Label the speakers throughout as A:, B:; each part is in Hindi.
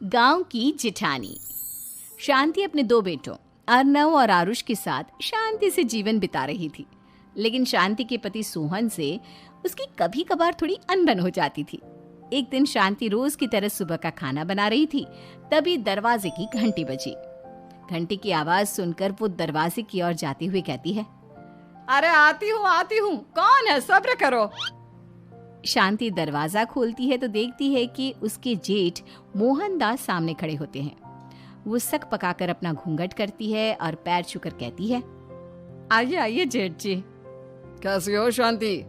A: गांव की जिठानी। शांति अपने दो बेटों अर्नव और आरुष के साथ शांति से जीवन बिता रही थी। लेकिन शांति के पति सोहन से उसकी कभी कभार थोड़ी अनबन हो जाती थी। एक दिन शांति रोज की तरह सुबह का खाना बना रही थी, तभी दरवाजे की घंटी बजी। घंटी की आवाज सुनकर वो दरवाजे की ओर जाते हुए कहती है,
B: अरे आती हूँ, कौन है, सब्र करो।
A: शांति दरवाजा खोलती है तो देखती है कि उसके जेठ मोहनदास सामने खड़े होते हैं। वो सक पकाकर अपना घूंघट करती है और पैर छूकर कहती है,
B: आइए आइए जेठ जी। कैसी हो शांति?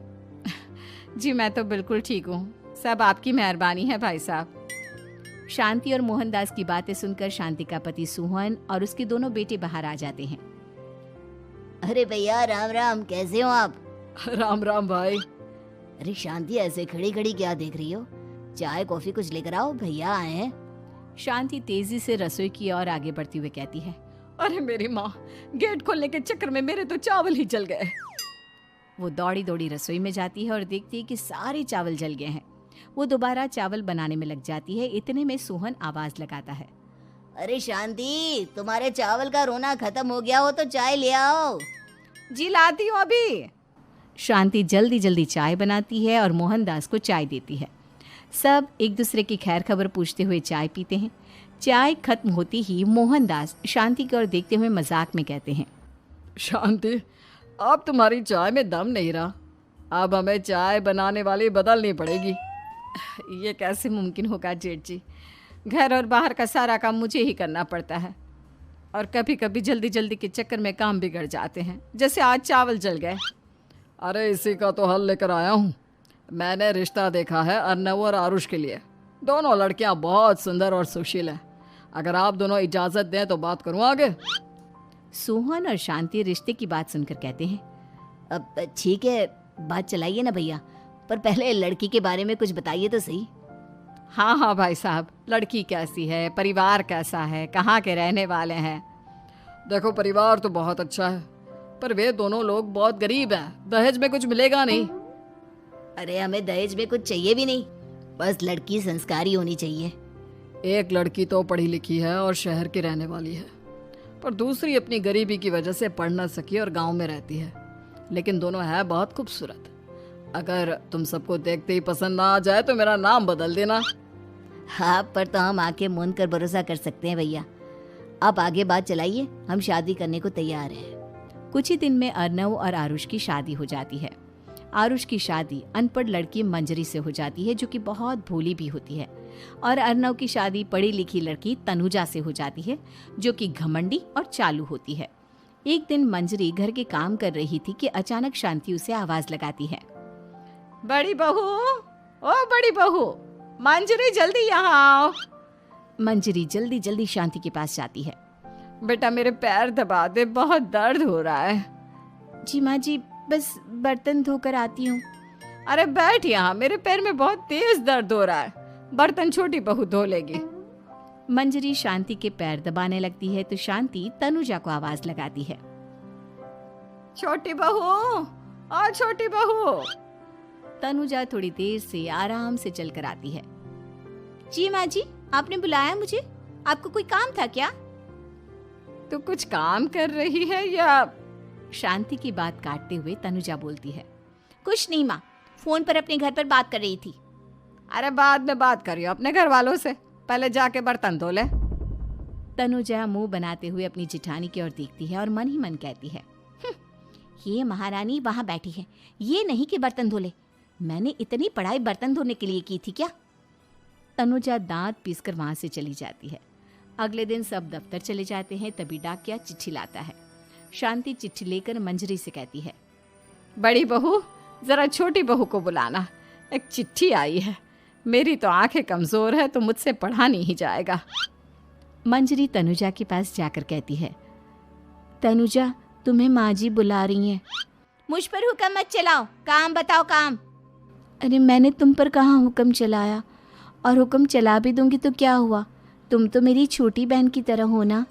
A: जी मैं तो बिल्कुल ठीक हूँ, सब आपकी मेहरबानी है भाई साहब। शांति और मोहनदास की बातें सुनकर शांति का पति सोहन और उसके दोनों बेटे बाहर आ जाते हैं।
C: अरे भैया राम राम, कैसे हो आप?
B: राम राम भाई।
C: अरे शांति, ऐसे खड़ी खड़ी क्या देख रही हो? चाय कॉफी कुछ लेकर आओ, भैया आए हैं।
A: शांति तेजी से रसोई की ओर आगे बढ़ती हुई कहती है,
B: अरे मेरी माँ, गेट खोलने के चक्कर में मेरे तो चावल ही जल गए।
A: वो दौड़ी दौड़ी रसोई में जाती है और देखती है कि सारे चावल जल गए हैं। वो दोबारा चावल बनाने में लग जाती है। इतने में सोहन आवाज लगाता है,
C: अरे शांति, तुम्हारे चावल का रोना खत्म हो गया हो तो चाय ले आओ।
B: जी लाती हूँ अभी।
A: शांति जल्दी जल्दी चाय बनाती है और मोहनदास को चाय देती है। सब एक दूसरे की खैर खबर पूछते हुए चाय पीते हैं। चाय खत्म होती ही मोहनदास शांति की ओर देखते हुए मजाक में कहते हैं,
B: शांति, अब तुम्हारी चाय में दम नहीं रहा, अब हमें चाय बनाने वाली बदलनी पड़ेगी।
A: ये कैसे मुमकिन होगा जेठ जी, घर और बाहर का सारा काम मुझे ही करना पड़ता है और कभी कभी जल्दी जल्दी के चक्कर में काम बिगड़ जाते हैं, जैसे आज चावल जल गए।
B: अरे इसी का तो हल लेकर आया हूँ। मैंने रिश्ता देखा है अर्नव और आरुष के लिए। दोनों लड़कियाँ बहुत सुंदर और सुशील हैं। अगर आप दोनों इजाज़त दें तो बात करूँ आगे।
A: सोहन और शांति रिश्ते की बात सुनकर कहते हैं,
C: अब ठीक है, बात चलाइए ना भैया, पर पहले लड़की के बारे में कुछ बताइए तो सही।
A: हाँ भाई साहब, लड़की कैसी है, परिवार कैसा है, कहाँ के रहने वाले हैं?
B: देखो, परिवार तो बहुत अच्छा है, पर वे दोनों लोग बहुत गरीब हैं। दहेज में कुछ मिलेगा नहीं।
C: अरे हमें दहेज में कुछ चाहिए भी नहीं, बस लड़की संस्कारी होनी चाहिए।
B: एक लड़की तो पढ़ी लिखी है और शहर की रहने वाली है, पर दूसरी अपनी गरीबी की वजह से पढ़ न सकी और गांव में रहती है। लेकिन दोनों है बहुत खूबसूरत। अगर तुम सबको देखते ही पसंद ना आ जाए तो मेरा नाम बदल देना।
C: हाँ, पर तो हम आंखें मूंद कर भरोसा कर सकते हैं भैया। आप आगे बात चलाइए, हम शादी करने को तैयार हैं।
A: कुछ ही दिन में अर्नव और आरुष की शादी हो जाती है। आरुष की शादी अनपढ़ लड़की मंजरी से हो जाती है, जो कि बहुत भोली भी होती है, और अर्नव की शादी पढ़ी लिखी लड़की तनुजा से हो जाती है, जो कि घमंडी और चालू होती है। एक दिन मंजरी घर के काम कर रही थी कि अचानक शांति उसे आवाज लगाती है,
B: बड़ी बहू, ओ बड़ी बहू, मंजरी जल्दी यहाँ आओ।
A: मंजरी जल्दी जल्दी शांति के पास जाती है।
B: बेटा मेरे पैर दबा दे, बहुत दर्द हो रहा है।
A: जी माँ जी, बस बर्तन धोकर आती हूँ।
B: अरे बैठ यहाँ, मेरे पैर में बहुत तेज दर्द हो रहा है, बर्तन छोटी बहू धो लेगी।
A: मंजरी शांति के पैर दबाने लगती है तो शांति तनुजा को आवाज लगाती है,
B: छोटी बहू, ओ छोटी बहू।
A: तनुजा थोड़ी देर से आराम से चलकर आती है। जी माँ जी, आपने बुलाया मुझे? आपको कोई काम था क्या?
B: तू कुछ काम कर रही है या?
A: शांति की बात काटते हुए तनुजा बोलती है, कुछ नहीं माँ, फोन पर अपने घर पर बात कर रही थी।
B: अरे बाद में बात करियो अपने घर वालों से, पहले जाके बर्तन धो ले।
A: तनुजा मुंह बनाते हुए अपनी जिठानी की ओर देखती है और मन ही मन कहती है, ये महारानी वहां बैठी है, ये नहीं कि बर्तन धो ले। मैंने इतनी पढ़ाई बर्तन धोने के लिए की थी क्या? तनुजा दांत पीसकर वहां से चली जाती है। अगले दिन सब दफ्तर चले जाते हैं, तभी डाकिया चिट्ठी लाता है। शांति चिट्ठी लेकर मंजरी से कहती है,
B: बड़ी बहू, जरा छोटी बहू को बुलाना, एक चिट्ठी आई है। मेरी तो आंखें कमजोर है तो मुझसे पढ़ा नहीं जाएगा।
A: मंजरी तनुजा के पास जाकर कहती है, तनुजा, तुम्हें माँ जी बुला रही हैं।
C: मुझ पर हुक्म मत चलाओ, काम बताओ काम।
A: अरे मैंने तुम पर कहाँ हुक्म चलाया, और हुक्म चला भी दूंगी तो क्या हुआ? तुम तो मेरी छोटी बहन की तरह हो ना।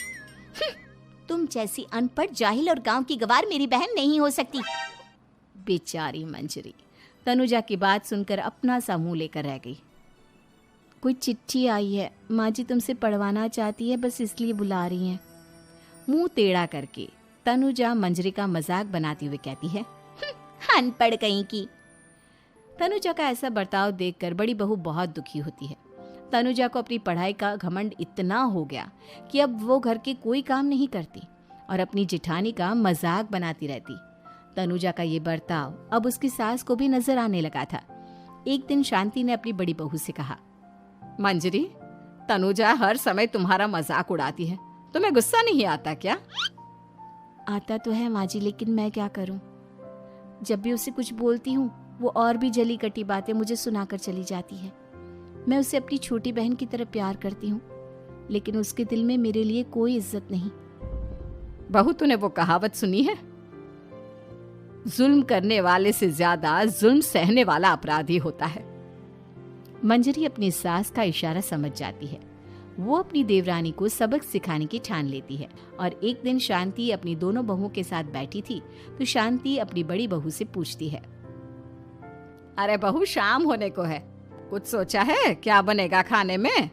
C: तुम जैसी अनपढ़, जाहिल और गांव की गवार मेरी बहन नहीं हो सकती।
A: बेचारी मंजरी तनुजा की बात सुनकर अपना सा मुंह लेकर रह गई। कोई चिट्ठी आई है, माँ जी तुमसे पढ़वाना चाहती है, बस इसलिए बुला रही हैं। मुंह टेढ़ा करके तनुजा मंजरी का मजाक बनाती हुए कहती है, अनपढ़ कहीं की। तनुजा का ऐसा बर्ताव देखकर बड़ी बहू बहुत दुखी होती है। तनुजा को अपनी पढ़ाई का घमंड इतना हो गया कि अब वो घर के कोई काम नहीं करती और अपनी जेठानी का मजाक बनाती रहती। तनुजा का ये बर्ताव अब उसकी सास को भी नजर आने लगा था। एक दिन शांति ने अपनी बड़ी बहू से कहा,
B: मंजरी, तनुजा हर समय तुम्हारा मजाक उड़ाती है, तुम्हें गुस्सा नहीं आता क्या?
A: आता तो है माँ जी, लेकिन मैं क्या करूं? जब भी उसे कुछ बोलती हूँ वो और भी जली कटी बातें मुझे सुनाकर चली जाती है। मैं उसे अपनी छोटी बहन की तरह प्यार करती हूँ, लेकिन उसके दिल में मेरे लिए कोई इज्जत नहीं।
B: बहू, तूने वो कहावत सुनी है, जुल्म करने वाले से ज्यादा जुल्म सहने वाला अपराधी होता है।
A: मंजरी अपनी सास का इशारा समझ जाती है। वो अपनी देवरानी को सबक सिखाने की ठान लेती है और एक दिन शांति अपनी दोनों बहुओं के साथ बैठी थी तो शांति अपनी बड़ी बहू से पूछती है,
B: अरे बहू, शाम होने को है, कुछ सोचा है क्या बनेगा खाने में?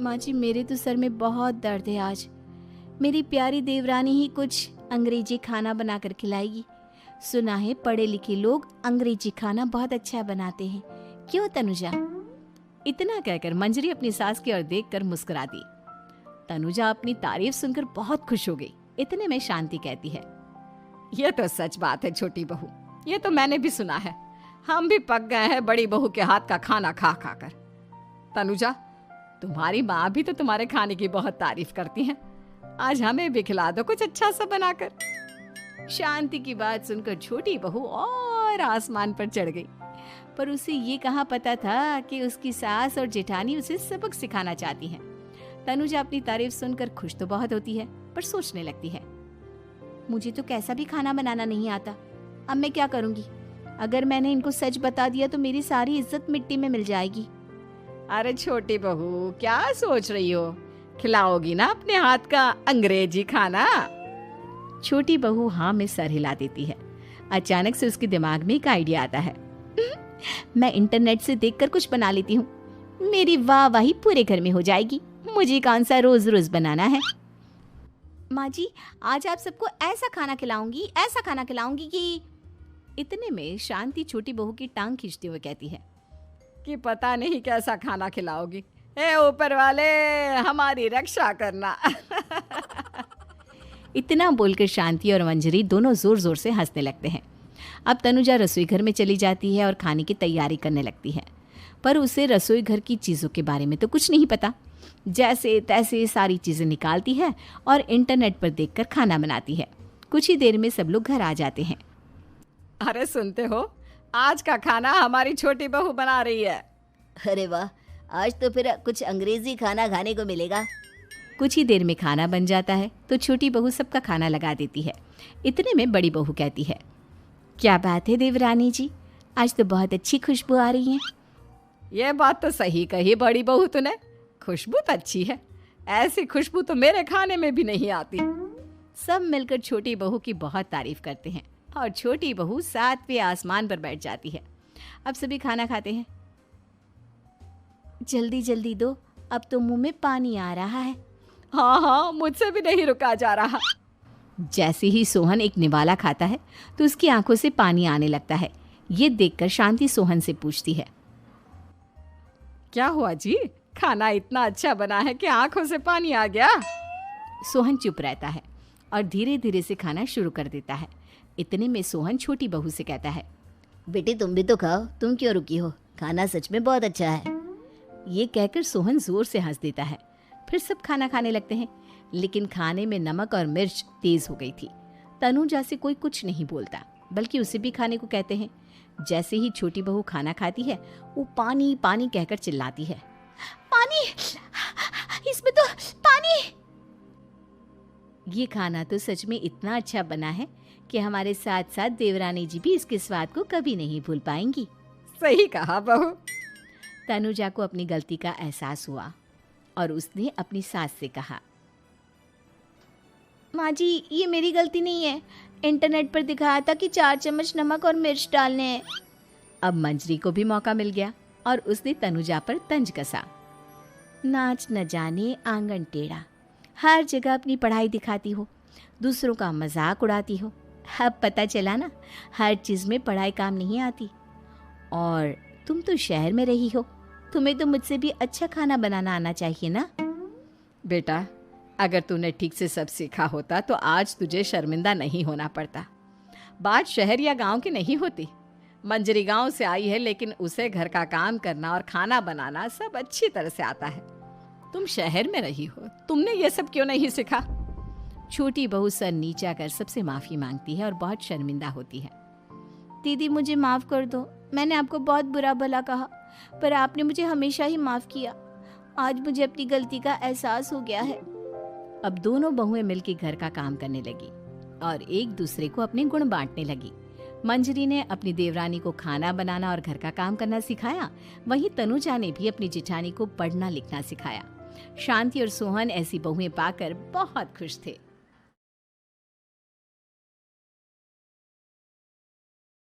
A: माँ जी, मेरे तो सर में बहुत दर्द है आज। मेरी प्यारी देवरानी ही कुछ अंग्रेजी खाना बनाकर खिलाएगी। सुना है पढ़े लिखे लोग अंग्रेजी खाना बहुत अच्छा बनाते हैं, क्यों तनुजा?
B: इतना कहकर मंजरी अपनी सास की ओर देखकर मुस्कुरा दी। तनुजा अपनी तारीफ सुनकर बहुत खुश हो गई। इतने में शांति कहती है, यह तो सच बात है छोटी बहू, ये तो मैंने भी सुना है। हम भी पक गए हैं बड़ी बहू के हाथ का खाना खा खा कर। तनुजा, तुम्हारी माँ भी तो तुम्हारे खाने की बहुत तारीफ करती हैं। आज हमें भी खिला दो कुछ अच्छा सा बनाकर।
A: शांति की बात सुनकर छोटी बहू और आसमान पर चढ़ गई, पर उसे ये कहाँ पता था कि उसकी सास और जेठानी उसे सबक सिखाना चाहती हैं। तनुजा अपनी तारीफ सुनकर खुश तो बहुत होती है, पर सोचने लगती है, मुझे तो कैसा भी खाना बनाना नहीं आता। अब मैं क्या करूंगी? अगर मैंने इनको सच बता दिया तो मेरी सारी इज्जत मिट्टी में मिल जाएगी।
B: अरे छोटी बहू, क्या सोच रही हो? खिलाओगी ना अपने हाथ का अंग्रेजी खाना?
A: छोटी बहू हाँ में सर हिला देती है। अचानक से उसके दिमाग में एक आइडिया आता है। मैं इंटरनेट से देखकर कुछ बना लेती हूँ, मेरी वाहवाही पूरे घर में हो जाएगी। मुझे कौन सा रोज रोज बनाना है। माँ जी, आज आप सबको ऐसा खाना खिलाऊंगी कि। इतने में शांति छोटी बहू की टांग खींचते हुए कहती है
B: कि पता नहीं कैसा खाना खिलाओगी। ए ऊपर वाले, हमारी रक्षा करना।
A: इतना बोलकर शांति और मंजरी दोनों जोर जोर से हंसने लगते हैं। अब तनुजा रसोई घर में चली जाती है और खाने की तैयारी करने लगती है, पर उसे रसोई घर की चीज़ों के बारे में तो कुछ नहीं पता। जैसे तैसे सारी चीज़ें निकालती है और इंटरनेट पर देखकर खाना बनाती है। कुछ ही देर में सब लोग घर आ जाते हैं।
B: अरे सुनते हो, आज का खाना हमारी छोटी बहू बना रही है।
C: अरे वाह, आज तो फिर कुछ अंग्रेजी खाना खाने को मिलेगा।
A: कुछ ही देर में खाना बन जाता है तो छोटी बहू सबका खाना लगा देती है। इतने में बड़ी बहू कहती है, क्या बात है देवरानी जी, आज तो बहुत अच्छी खुशबू आ रही है।
B: ये बात तो सही कही बड़ी बहू तूने, खुशबू तो अच्छी है। ऐसी खुशबू तो मेरे खाने में भी नहीं आती।
A: सब मिलकर छोटी बहू की बहुत तारीफ करते हैं और छोटी बहू 7वें आसमान पर बैठ जाती है। अब सभी खाना खाते हैं। जल्दी जल्दी दो, अब तो मुंह में पानी आ रहा है।
B: हाँ, मुझसे भी नहीं रुका जा रहा।
A: जैसे ही सोहन एक निवाला खाता है तो उसकी आंखों से पानी आने लगता है। ये देखकर शांति सोहन से पूछती है,
B: क्या हुआ जी, खाना इतना अच्छा बना है कि आंखों से पानी आ गया?
A: सोहन चुप रहता है और धीरे धीरे से खाना शुरू कर देता है। इतने में सोहन छोटी बहू से कहता है,
C: बेटी तुम भी तो खाओ, तुम क्यों रुकी हो? खाना सच में बहुत अच्छा है।
A: ये कहकर सोहन जोर से हंस देता है। फिर सब खाना खाने लगते हैं, लेकिन खाने में नमक और मिर्च तेज हो गई थी। तनुजा से कोई कुछ नहीं बोलता, बल्कि उसे भी खाने को कहते हैं। जैसे ही छोटी बहू खाना खाती है वो पानी पानी कहकर चिल्लाती है, पानी, इसमें तो पानी। ये खाना तो सच में इतना अच्छा बना है कि हमारे साथ साथ देवरानी जी भी इसके स्वाद को कभी नहीं भूल पाएंगी।
B: सही कहा बहू।
A: तनुजा को अपनी गलती का एहसास हुआ और उसने अपनी सास से कहा, माँ जी ये मेरी गलती नहीं है, इंटरनेट पर दिखाया था कि 4 चम्मच नमक और मिर्च डालने हैं। अब मंजरी को भी मौका मिल गया और उसने तनुजा पर तंज कसा। नाच न जाने आंगन टेढ़ा, हर जगह अपनी पढ़ाई दिखाती हो, दूसरों का मजाक उड़ाती हो। अब पता चला ना, हर चीज़ में पढ़ाई काम नहीं आती। और तुम तो शहर में रही हो, तुम्हें तो मुझसे भी अच्छा खाना बनाना आना चाहिए ना।
B: बेटा, अगर तूने ठीक से सब सीखा होता तो आज तुझे शर्मिंदा नहीं होना पड़ता। बात शहर या गांव की नहीं होती। मंजरी गांव से आई है, लेकिन उसे घर का काम करना और खाना बनाना सब अच्छी तरह से आता है। तुम शहर में रही हो, तुमने ये सब क्यों नहीं सीखा?
A: छोटी बहू सर नीचा कर सबसे माफ़ी मांगती है और बहुत शर्मिंदा होती है। दीदी मुझे माफ़ कर दो, मैंने आपको बहुत बुरा भला कहा, पर आपने मुझे हमेशा ही माफ़ किया। आज मुझे अपनी गलती का एहसास हो गया है। अब दोनों बहुएं मिलकर घर का काम करने लगी और एक दूसरे को अपने गुण बांटने लगी। मंजरी ने अपनी देवरानी को खाना बनाना और घर का काम करना सिखाया, वहीं तनुजा ने भी अपनी जिठानी को पढ़ना लिखना सिखाया। शांति और सोहन ऐसी बहुएं पाकर बहुत खुश थे।